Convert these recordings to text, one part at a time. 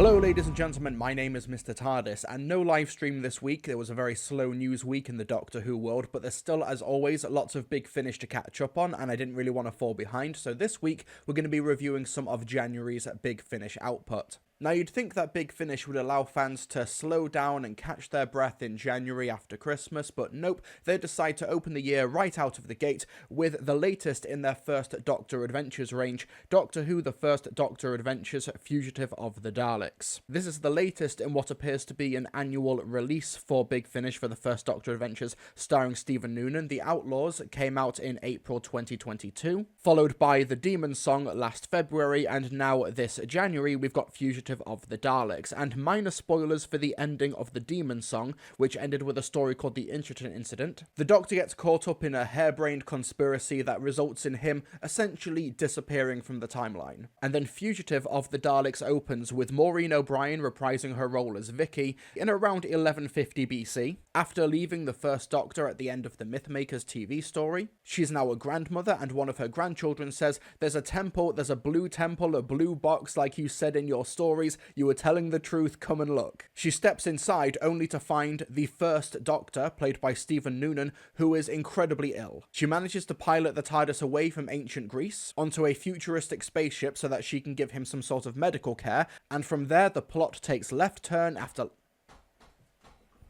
Hello ladies and gentlemen, my name is Mr. TARDIS, and no live stream this week. There was a very slow news week in the Doctor Who world, but there's still, as always, lots of Big Finish to catch up on, and I didn't really want to fall behind, so this week we're going to be reviewing some of January's Big Finish output. Now, you'd think that Big Finish would allow fans to slow down and catch their breath in January after Christmas, but nope, they decide to open the year right out of the gate with the latest in their first Doctor Adventures range, Doctor Who The First Doctor Adventures Fugitive of the Daleks. This is the latest in what appears to be an annual release for Big Finish for the first Doctor Adventures starring Stephen Noonan. The Outlaws came out in April 2022, followed by The Demon Song last February, and now this January we've got Fugitive of the Daleks, and minor spoilers for the ending of The Demon Song, which ended with a story called The Inchiton Incident. The Doctor gets caught up in a harebrained conspiracy that results in him essentially disappearing from the timeline. And then Fugitive of the Daleks opens with Maureen O'Brien reprising her role as Vicky in around 1150 BC. After leaving the first Doctor at the end of the Mythmakers TV story, she's now a grandmother, and one of her grandchildren says, "There's a temple, there's a blue temple, a blue box like you said in your stories. You were telling the truth, come and look." She steps inside only to find the first Doctor, played by Stephen Noonan, who is incredibly ill. She manages to pilot the TARDIS away from ancient Greece onto a futuristic spaceship so that she can give him some sort of medical care, and from there the plot takes left turn after...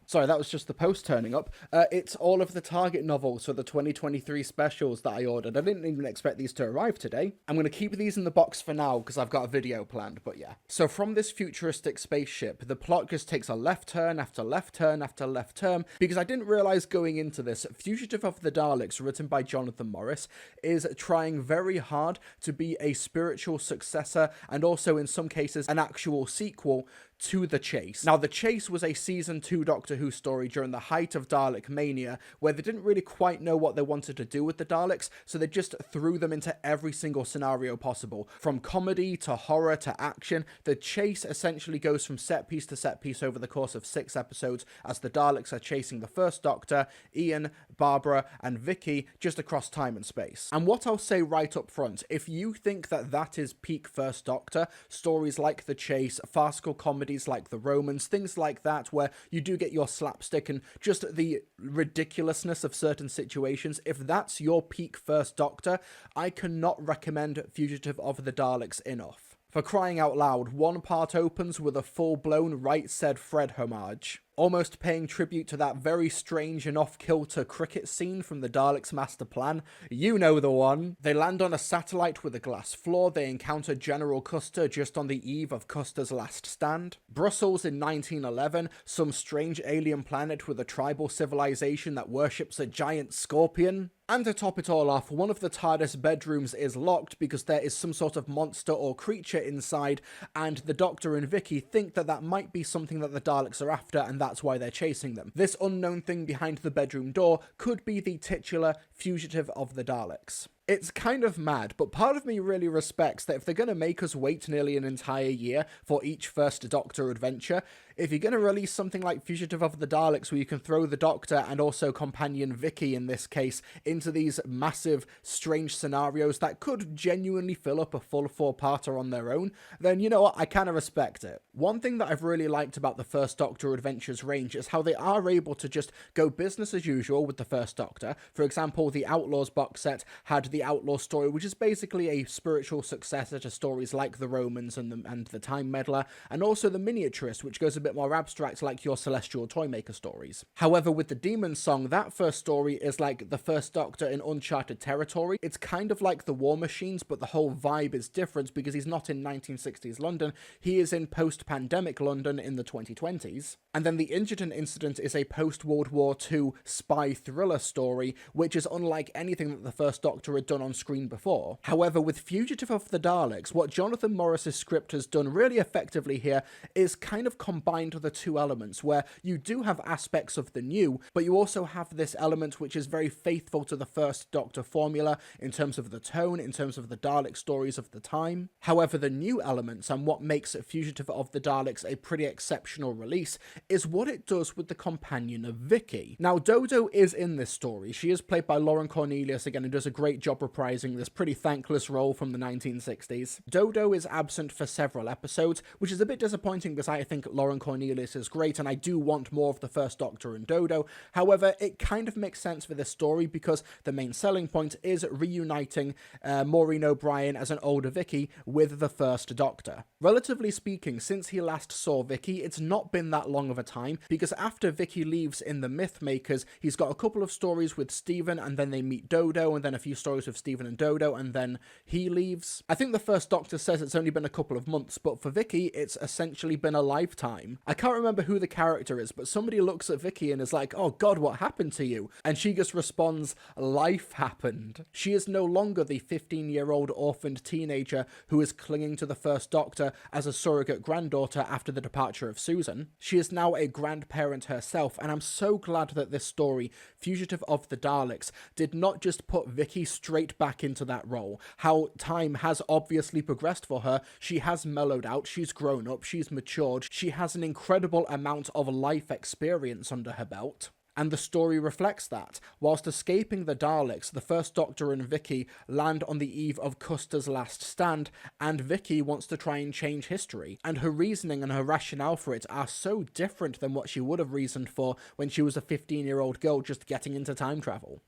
Sorry, that was just the post turning up. It's all of the Target novels for the 2023 specials that I ordered. I didn't even expect these to arrive today. I'm going to keep these in the box for now because I've got a video planned, but yeah. So from this futuristic spaceship, the plot just takes a left turn after left turn after left turn, because I didn't realise going into this, Fugitive of the Daleks, written by Jonathan Morris, is trying very hard to be a spiritual successor and also in some cases an actual sequel to The Chase. Now, The Chase was a season 2 Doctor Who story during the height of Dalek mania, where they didn't really quite know what they wanted to do with the Daleks, so they just threw them into every single scenario possible. From comedy to horror to action, The Chase essentially goes from set piece to set piece over the course of 6 episodes as the Daleks are chasing the first Doctor, Ian, Barbara, and Vicky just across time and space. And what I'll say right up front, if you think that that is peak First Doctor, stories like The Chase, farcical comedy like The Romans, things like that, where you do get your slapstick and just the ridiculousness of certain situations, if that's your peak First Doctor, I cannot recommend Fugitive of the Daleks enough. For crying out loud, one part opens with a full-blown Right Said Fred homage, almost paying tribute to that very strange and off-kilter cricket scene from the Daleks' master plan. You know the one. They land on a satellite with a glass floor. They encounter General Custer just on the eve of Custer's last stand. Brussels in 1911, some strange alien planet with a tribal civilization that worships a giant scorpion. And to top it all off, one of the TARDIS bedrooms is locked because there is some sort of monster or creature inside, and the Doctor and Vicky think that that might be something that the Daleks are after, and that's why they're chasing them. This unknown thing behind the bedroom door could be the titular Fugitive of the Daleks. It's kind of mad, but part of me really respects that if they're going to make us wait nearly an entire year for each first Doctor adventure, if you're going to release something like Fugitive of the Daleks where you can throw the Doctor and also companion Vicky in this case into these massive, strange scenarios that could genuinely fill up a full 4-parter on their own, then you know what, I kind of respect it. One thing that I've really liked about the first Doctor Adventures range is how they are able to just go business as usual with the first Doctor. For example, the Outlaws box set had the Outlaw story, which is basically a spiritual successor to stories like The Romans and the Time Meddler, and also the Miniaturist, which goes a bit more abstract like your Celestial Toymaker stories. However, with the Demon Song, that first story is like the first Doctor in uncharted territory. It's kind of like the War Machines, but the whole vibe is different because he's not in 1960s London, he is in post-pandemic London in the 2020s. And then the Inchiton Incident is a post-World War II spy thriller story, which is unlike anything that the first Doctor had done on screen before. However, with Fugitive of the Daleks, what Jonathan Morris's script has done really effectively here is kind of combined the two elements, where you do have aspects of the new, but you also have this element which is very faithful to the first Doctor formula in terms of the tone, in terms of the Dalek stories of the time. However, the new elements and what makes Fugitive of the Daleks a pretty exceptional release is what it does with the companion of Vicky. Now, Dodo is in this story. She is played by Lauren Cornelius again and does a great job job reprising this pretty thankless role from the 1960s. Dodo is absent for several episodes, which is a bit disappointing because I think Lauren Cornelius is great and I do want more of the First Doctor and Dodo. However, it kind of makes sense for this story because the main selling point is reuniting Maureen O'Brien as an older Vicky with the First Doctor. Relatively speaking, since he last saw Vicky, it's not been that long of a time, because after Vicky leaves in The Mythmakers, he's got a couple of stories with Stephen, and then they meet Dodo, and then a few stories with Stephen and Dodo, and then he leaves. I think the First Doctor says it's only been a couple of months, but for Vicky, it's essentially been a lifetime. I can't remember who the character is, but somebody looks at Vicky and is like, "Oh God, what happened to you?" And she just responds, "Life happened." She is no longer the 15-year-old orphaned teenager who is clinging to the First Doctor as a surrogate granddaughter after the departure of Susan. She is now a grandparent herself, and I'm so glad that this story, Fugitive of the Daleks, did not just put Vicky straight back into that role. How time has obviously progressed for her. She has mellowed out, she's grown up, she's matured, she has an incredible amount of life experience under her belt. And the story reflects that. Whilst escaping the Daleks, the First Doctor and Vicky land on the eve of Custer's last stand, and Vicky wants to try and change history. And her reasoning and her rationale for it are so different than what she would have reasoned for when she was a 15-year-old girl just getting into time travel.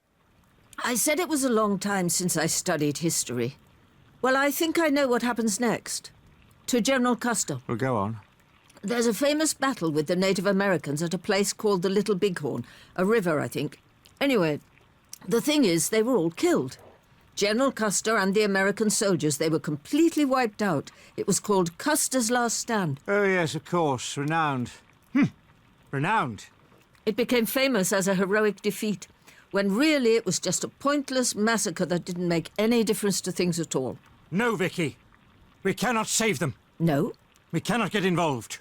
I said it was a long time since I studied history. Well, I think I know what happens next. To General Custer. Well, go on. There's a famous battle with the Native Americans at a place called the Little Bighorn, a river, I think. Anyway, the thing is, they were all killed. General Custer and the American soldiers, they were completely wiped out. It was called Custer's Last Stand. Oh, yes, of course. Renowned. Renowned. It became famous as a heroic defeat, when really it was just a pointless massacre that didn't make any difference to things at all. No, Vicky. We cannot save them. No? We cannot get involved.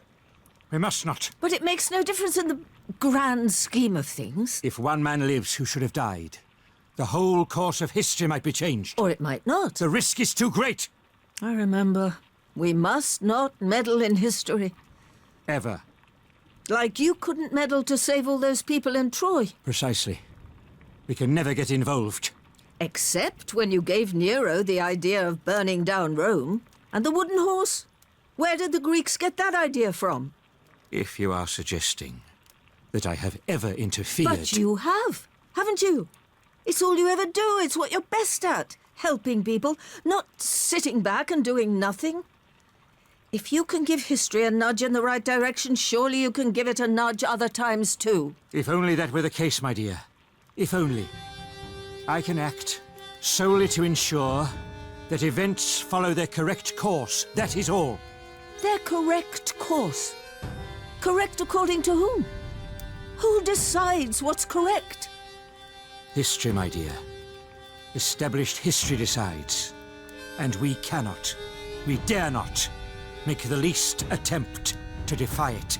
We must not. But it makes no difference in the grand scheme of things. If one man lives who should have died, the whole course of history might be changed. Or it might not. The risk is too great. I remember. We must not meddle in history. Ever. Like you couldn't meddle to save all those people in Troy. Precisely. We can never get involved. Except when you gave Nero the idea of burning down Rome. And the wooden horse? Where did the Greeks get that idea from? If you are suggesting that I have ever interfered... But you have, haven't you? It's all you ever do. It's what you're best at. Helping people, not sitting back and doing nothing. If you can give history a nudge in the right direction, surely you can give it a nudge other times too. If only that were the case, my dear. If only. I can act solely to ensure that events follow their correct course. That is all. Their correct course? Correct according to whom? Who decides what's correct? History, my dear. Established history decides. And we cannot, we dare not, make the least attempt to defy it.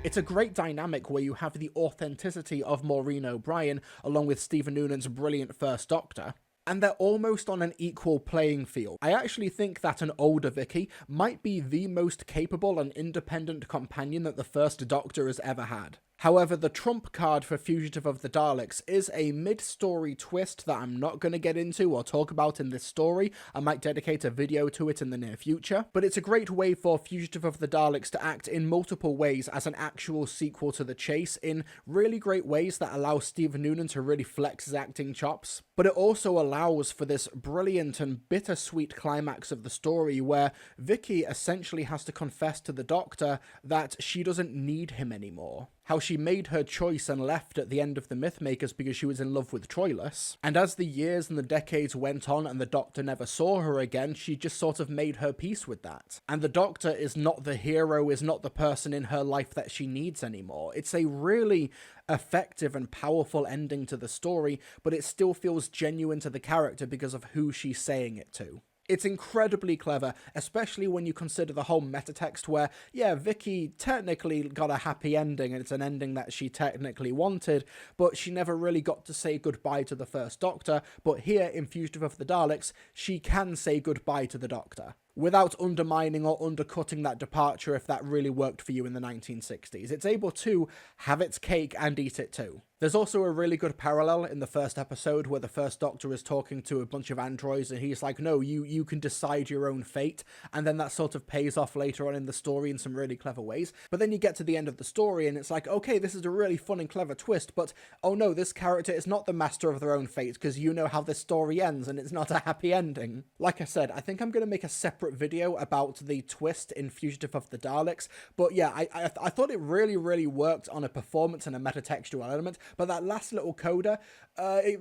It's a great dynamic where you have the authenticity of Maureen O'Brien along with Stephen Noonan's brilliant First Doctor, and they're almost on an equal playing field. I actually think that an older Vicky might be the most capable and independent companion that the First Doctor has ever had. However, the trump card for Fugitive of the Daleks is a mid-story twist that I'm not going to get into or talk about in this story. I might dedicate a video to it in the near future. But it's a great way for Fugitive of the Daleks to act in multiple ways as an actual sequel to The Chase, in really great ways that allow Stephen Noonan to really flex his acting chops. But it also allows for this brilliant and bittersweet climax of the story where Vicky essentially has to confess to the Doctor that she doesn't need him anymore. How she made her choice and left at the end of The Mythmakers because she was in love with Troilus. And as the years and the decades went on and the Doctor never saw her again, she just sort of made her peace with that. And the Doctor is not the hero, is not the person in her life that she needs anymore. It's a really effective and powerful ending to the story, but it still feels genuine to the character because of who she's saying it to. It's incredibly clever, especially when you consider the whole metatext where, yeah, Vicky technically got a happy ending, and it's an ending that she technically wanted, but she never really got to say goodbye to the First Doctor, but here in Fugitive of the Daleks, she can say goodbye to the Doctor, without undermining or undercutting that departure if that really worked for you in the 1960s. It's able to have its cake and eat it too. There's also a really good parallel in the first episode where the First Doctor is talking to a bunch of androids and he's like, no, you can decide your own fate. And then that sort of pays off later on in the story in some really clever ways. But then you get to the end of the story and it's like, okay, this is a really fun and clever twist, but oh no, this character is not the master of their own fate because you know how this story ends and it's not a happy ending. Like I said, I think I'm going to make a separate video about the twist in Fugitive of the Daleks. But yeah, I thought it really, really worked on a performance and a metatextual element. But that last little coda, I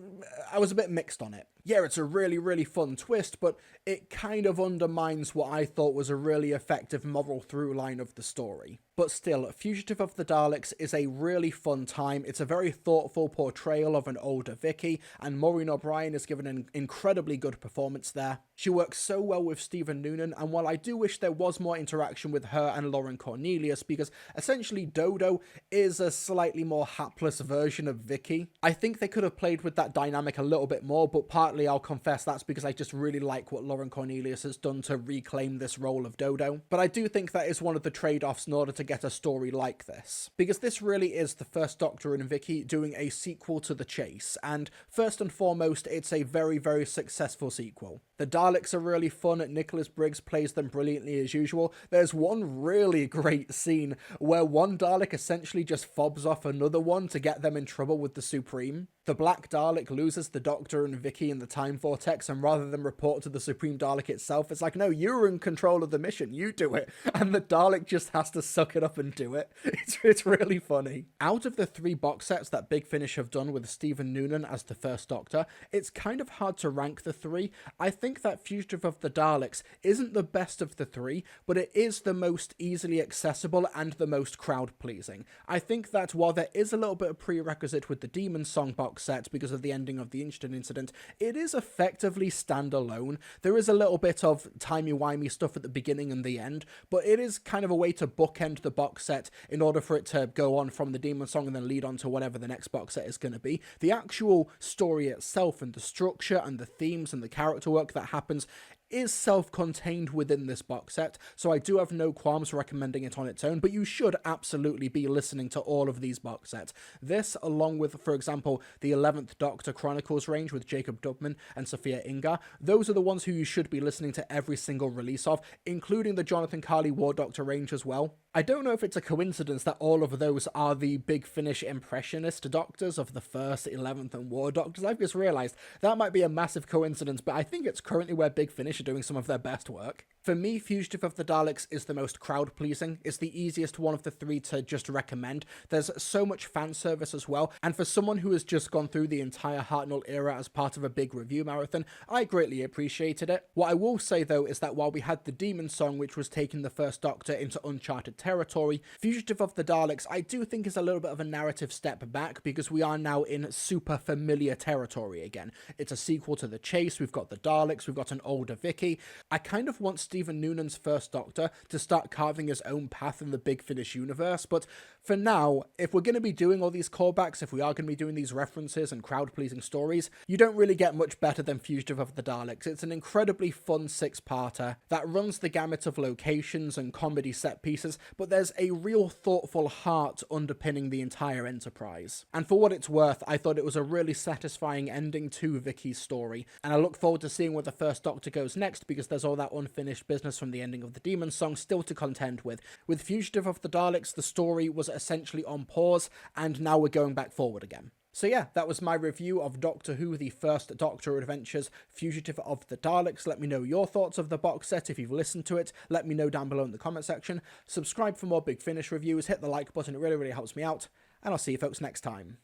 was a bit mixed on it. Yeah, it's a really, really fun twist, but it kind of undermines what I thought was a really effective moral through line of the story. But still, Fugitive of the Daleks is a really fun time. It's a very thoughtful portrayal of an older Vicky, and Maureen O'Brien has given an incredibly good performance there. She works so well with Stephen Noonan, and while I do wish there was more interaction with her and Lauren Cornelius, because essentially Dodo is a slightly more hapless version of Vicky, I think they could have played with that dynamic a little bit more, but partly I'll confess that's because I just really like what Lauren Cornelius has done to reclaim this role of Dodo. But I do think that is one of the trade-offs in order to get a story like this, because this really is the First Doctor and Vicky doing a sequel to The Chase, and first and foremost, it's a very, very successful sequel. The Daleks are really fun. Nicholas Briggs plays them brilliantly as usual. There's one really great scene where one Dalek essentially just fobs off another one to get them in trouble with the Supreme. The Black Dalek loses the Doctor and Vicky in the time vortex, and rather than report to the Supreme Dalek itself, it's like, no, you're in control of the mission, you do it. And the Dalek just has to suck it up and do it. It's really funny. Out of the 3 box sets that Big Finish have done with Stephen Noonan as the First Doctor, it's kind of hard to rank the 3. I think that Fugitive of the Daleks isn't the best of the 3, but it is the most easily accessible and the most crowd-pleasing. I think that while there is a little bit of prerequisite with the Demon Song box set because of the ending of the Inchton incident, it is effectively standalone. There is a little bit of timey-wimey stuff at the beginning and the end, but it is kind of a way to bookend the box set in order for it to go on from the Demon Song and then lead on to whatever the next box set is going to be. The actual story itself and the structure and the themes and the character work that happens is self-contained within this box set, so I do have no qualms recommending it on its own, but you should absolutely be listening to all of these box sets. This, along with, for example, the 11th Doctor Chronicles range with Jacob Dubman and Sophia Ingar, those are the ones who you should be listening to every single release of, including the Jonathan Carley War Doctor range as well. I don't know if it's a coincidence that all of those are the Big Finish impressionist doctors of the 1st, 11th and War Doctors. I've just realised that might be a massive coincidence, but I think it's currently where Big Finish are doing some of their best work. For me, Fugitive of the Daleks is the most crowd-pleasing. It's the easiest one of the 3 to just recommend. There's so much fan service as well, and for someone who has just gone through the entire Hartnell era as part of a big review marathon, I greatly appreciated it. What I will say though is that while we had the Demon Song, which was taking the First Doctor into uncharted territory, Fugitive of the Daleks I do think is a little bit of a narrative step back because we are now in super familiar territory again. It's a sequel to The Chase, we've got the Daleks, we've got an older Vicky. I kind of want Stephen Noonan's First Doctor to start carving his own path in the Big Finish universe, but for now, if we're going to be doing all these callbacks, if we are going to be doing these references and crowd-pleasing stories, you don't really get much better than Fugitive of the Daleks. It's an incredibly fun 6-parter that runs the gamut of locations and comedy set pieces, but there's a real thoughtful heart underpinning the entire enterprise. And for what it's worth, I thought it was a really satisfying ending to Vicky's story, and I look forward to seeing where the First Doctor goes next because there's all that unfinished business from the ending of the Demon Song still to contend with. With Fugitive of the Daleks, the story was essentially on pause, and now we're going back forward again. So yeah, that was my review of Doctor Who, The First Doctor Adventures, Fugitive of the Daleks. Let me know your thoughts of the box set if you've listened to it. Let me know down below in the comment section. Subscribe for more Big Finish reviews, hit the like button, it really, really helps me out, and I'll see you folks next time.